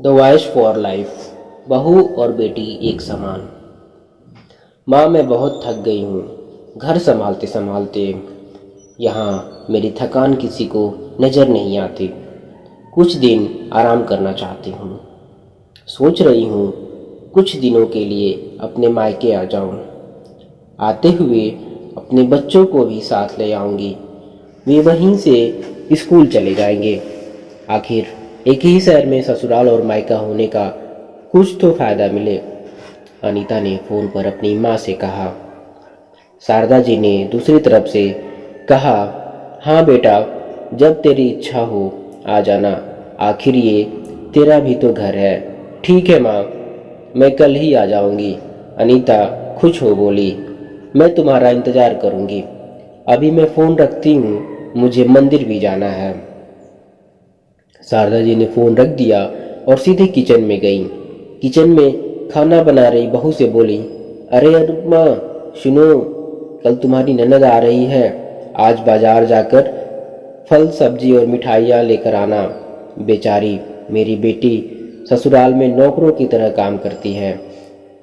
The voice for life. बहू और बेटी एक समान। माँ, मैं बहुत थक गई हूँ घर संभालते संभालते। यहाँ मेरी थकान किसी को नज़र नहीं आती। कुछ दिन आराम करना चाहती हूँ। सोच रही हूँ कुछ दिनों के लिए अपने मायके आ जाऊँ। आते हुए अपने बच्चों को भी साथ ले आऊँगी। वे वहीं से स्कूल चले जाएंगे। आखिर एक ही शहर में ससुराल और मायका होने का कुछ तो फायदा मिले। अनीता ने फोन पर अपनी माँ से कहा। शारदा जी ने दूसरी तरफ से कहा, हाँ बेटा, जब तेरी इच्छा हो आ जाना। आखिर ये तेरा भी तो घर है। ठीक है माँ, मैं कल ही आ जाऊंगी। अनीता खुश हो बोली, मैं तुम्हारा इंतज़ार करूंगी। अभी मैं फ़ोन रखती हूँ, मुझे मंदिर भी जाना है। शारदा जी ने फ़ोन रख दिया और सीधे किचन में गईं। किचन में खाना बना रही बहू से बोली, अरे अनुपमा, सुनो, कल तुम्हारी ननद आ रही है। आज बाजार जाकर फल सब्जी और मिठाइयाँ लेकर आना। बेचारी मेरी बेटी ससुराल में नौकरों की तरह काम करती है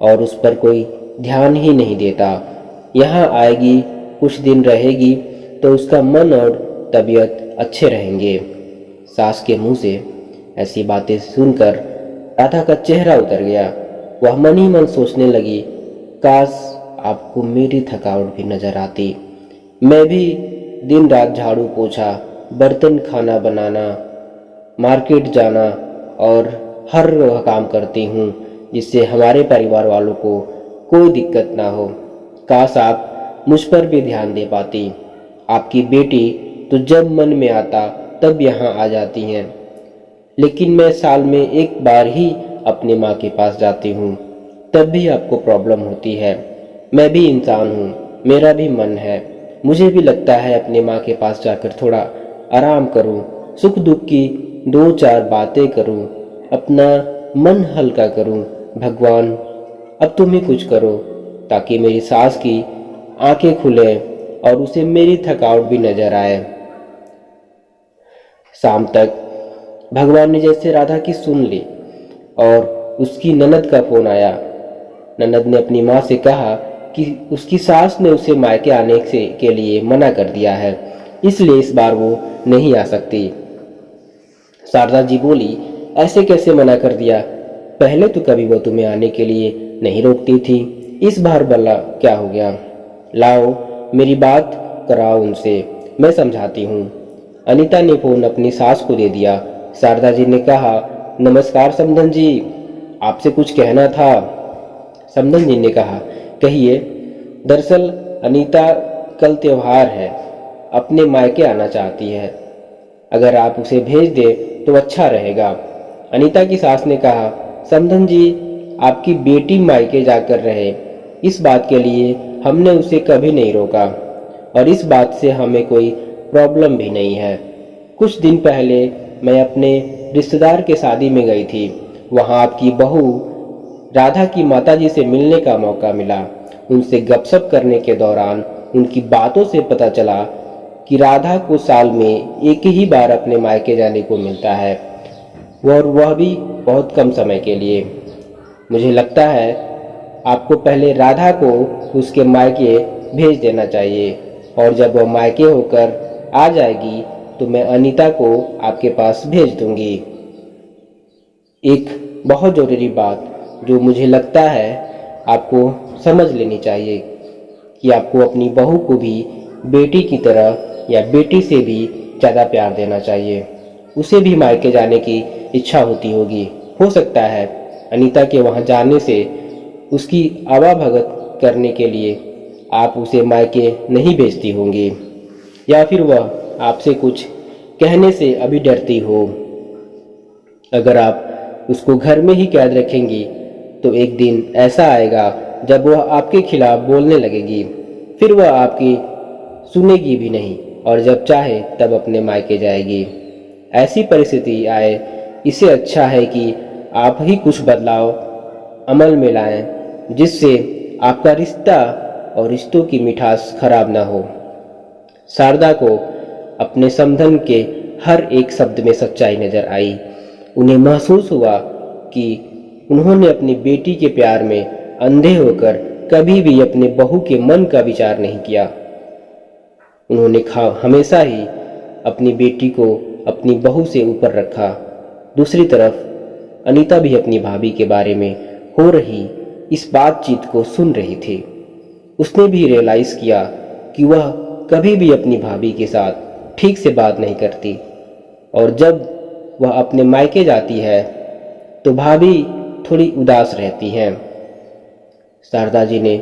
और उस पर कोई ध्यान ही नहीं देता। यहाँ आएगी, कुछ दिन रहेगी तो उसका मन और तबीयत अच्छे रहेंगे। सास के मुंह से ऐसी बातें सुनकर राधा का चेहरा उतर गया। वह मन ही मन सोचने लगी, काश आपको मेरी थकावट भी नजर आती। मैं भी दिन रात झाड़ू पोछा, बर्तन, खाना बनाना, मार्केट जाना और हर वह काम करती हूँ जिससे हमारे परिवार वालों को कोई दिक्कत ना हो। काश आप मुझ पर भी ध्यान दे पाती। आपकी बेटी तो जब मन में आता तब यहाँ आ जाती हैं, लेकिन मैं साल में एक बार ही अपनी माँ के पास जाती हूँ, तब भी आपको प्रॉब्लम होती है। मैं भी इंसान हूँ, मेरा भी मन है। मुझे भी लगता है अपनी माँ के पास जाकर थोड़ा आराम करूँ, सुख दुख की दो चार बातें करूँ, अपना मन हल्का करूँ। भगवान, अब तुम ही कुछ करो ताकि मेरी सास की आंखें खुले और उसे मेरी थकावट भी नजर आए। शाम तक भगवान ने जैसे राधा की सुन ली और उसकी ननद का फोन आया। ननद ने अपनी माँ से कहा कि उसकी सास ने उसे मायके आने से के लिए मना कर दिया है, इसलिए इस बार वो नहीं आ सकती। शारदा जी बोली, ऐसे कैसे मना कर दिया? पहले तो कभी वो तुम्हें आने के लिए नहीं रोकती थी, इस बार भला क्या हो गया? लाओ, मेरी बात कराओ उनसे, मैं समझाती हूँ। अनीता ने फोन अपनी सास को दे दिया। शारदा जी ने कहा, नमस्कार समधन जी, आपसे कुछ कहना था। समधन जी ने कहा, कहिए। दरअसल अनीता कल त्योहार है, अपने मायके आना चाहती है। अगर आप उसे भेज दें तो अच्छा रहेगा। अनीता की सास ने कहा, समधन जी, आपकी बेटी मायके जाकर रहे, इस बात के लिए हमने उसे कभी नहीं रोका और इस बात से हमें कोई प्रॉब्लम भी नहीं है। कुछ दिन पहले मैं अपने रिश्तेदार के शादी में गई थी। वहाँ आपकी बहू राधा की माताजी से मिलने का मौका मिला। उनसे गपशप करने के दौरान उनकी बातों से पता चला कि राधा को साल में एक ही बार अपने मायके जाने को मिलता है, और वह भी बहुत कम समय के लिए। मुझे लगता है आपको पहले राधा को उसके मायके भेज देना चाहिए और जब वह मायके होकर आ जाएगी तो मैं अनीता को आपके पास भेज दूंगी। एक बहुत ज़रूरी बात जो मुझे लगता है आपको समझ लेनी चाहिए कि आपको अपनी बहू को भी बेटी की तरह या बेटी से भी ज़्यादा प्यार देना चाहिए। उसे भी मायके जाने की इच्छा होती होगी। हो सकता है अनीता के वहाँ जाने से उसकी आवाभगत करने के लिए आप उसे मायके नहीं भेजती होंगी, या फिर वह आपसे कुछ कहने से अभी डरती हो। अगर आप उसको घर में ही कैद रखेंगी तो एक दिन ऐसा आएगा जब वह आपके खिलाफ बोलने लगेगी, फिर वह आपकी सुनेगी भी नहीं और जब चाहे तब अपने मायके जाएगी। ऐसी परिस्थिति आए, इससे अच्छा है कि आप ही कुछ बदलाव अमल में लाएं जिससे आपका रिश्ता और रिश्तों की मिठास खराब ना हो। शारदा को अपने समधन के हर एक शब्द में सच्चाई नजर आई। उन्हें महसूस हुआ कि उन्होंने अपनी बेटी के प्यार में अंधे होकर कभी भी अपने बहू के मन का विचार नहीं किया। उन्होंने हमेशा ही अपनी बेटी को अपनी बहू से ऊपर रखा। दूसरी तरफ अनीता भी अपनी भाभी के बारे में हो रही इस बातचीत को सुन रही थी। उसने भी रियलाइज़ किया कि वह कभी भी अपनी भाभी के साथ ठीक से बात नहीं करती और जब वह अपने मायके जाती है तो भाभी थोड़ी उदास रहती हैं। शारदा जी ने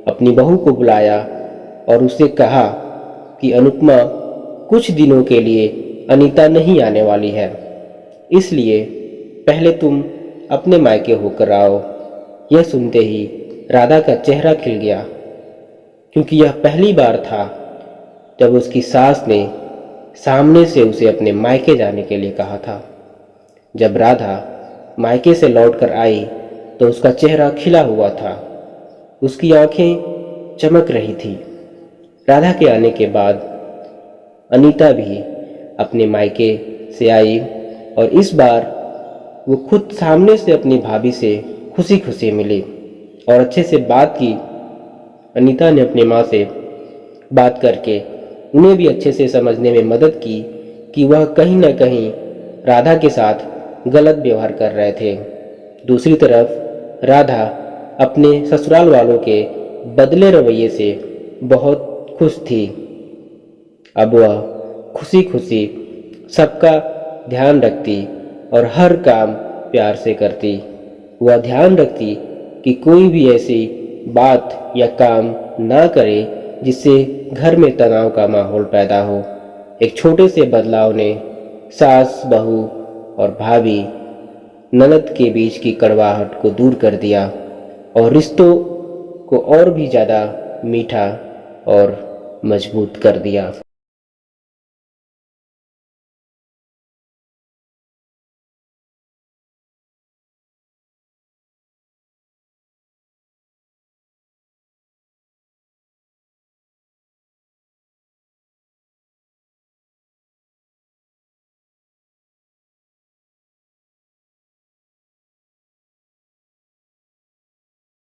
अपनी बहू को बुलाया और उससे कहा कि अनुपमा कुछ दिनों के लिए अनीता नहीं आने वाली है, इसलिए पहले तुम अपने मायके होकर आओ। यह सुनते ही राधा का चेहरा खिल गया, क्योंकि यह पहली बार था जब उसकी सास ने सामने से उसे अपने मायके जाने के लिए कहा था। जब राधा मायके से लौटकर आई तो उसका चेहरा खिला हुआ था, उसकी आंखें चमक रही थी। राधा के आने के बाद अनीता भी अपने मायके से आई और इस बार वो खुद सामने से अपनी भाभी से खुशी खुशी मिली और अच्छे से बात की। अनीता ने अपनी माँ से बात करके उन्हें भी अच्छे से समझने में मदद की कि वह कहीं न कहीं राधा के साथ गलत व्यवहार कर रहे थे। दूसरी तरफ राधा अपने ससुराल वालों के बदले रवैये से बहुत खुश थी। अब वह खुशी खुशी सबका ध्यान रखती और हर काम प्यार से करती। वह ध्यान रखती कि कोई भी ऐसी बात या काम ना करे जिससे घर में तनाव का माहौल पैदा हो। एक छोटे से बदलाव ने सास, बहू और भाभी, ननद के बीच की कड़वाहट को दूर कर दिया और रिश्तों को और भी ज़्यादा मीठा और मजबूत कर दिया।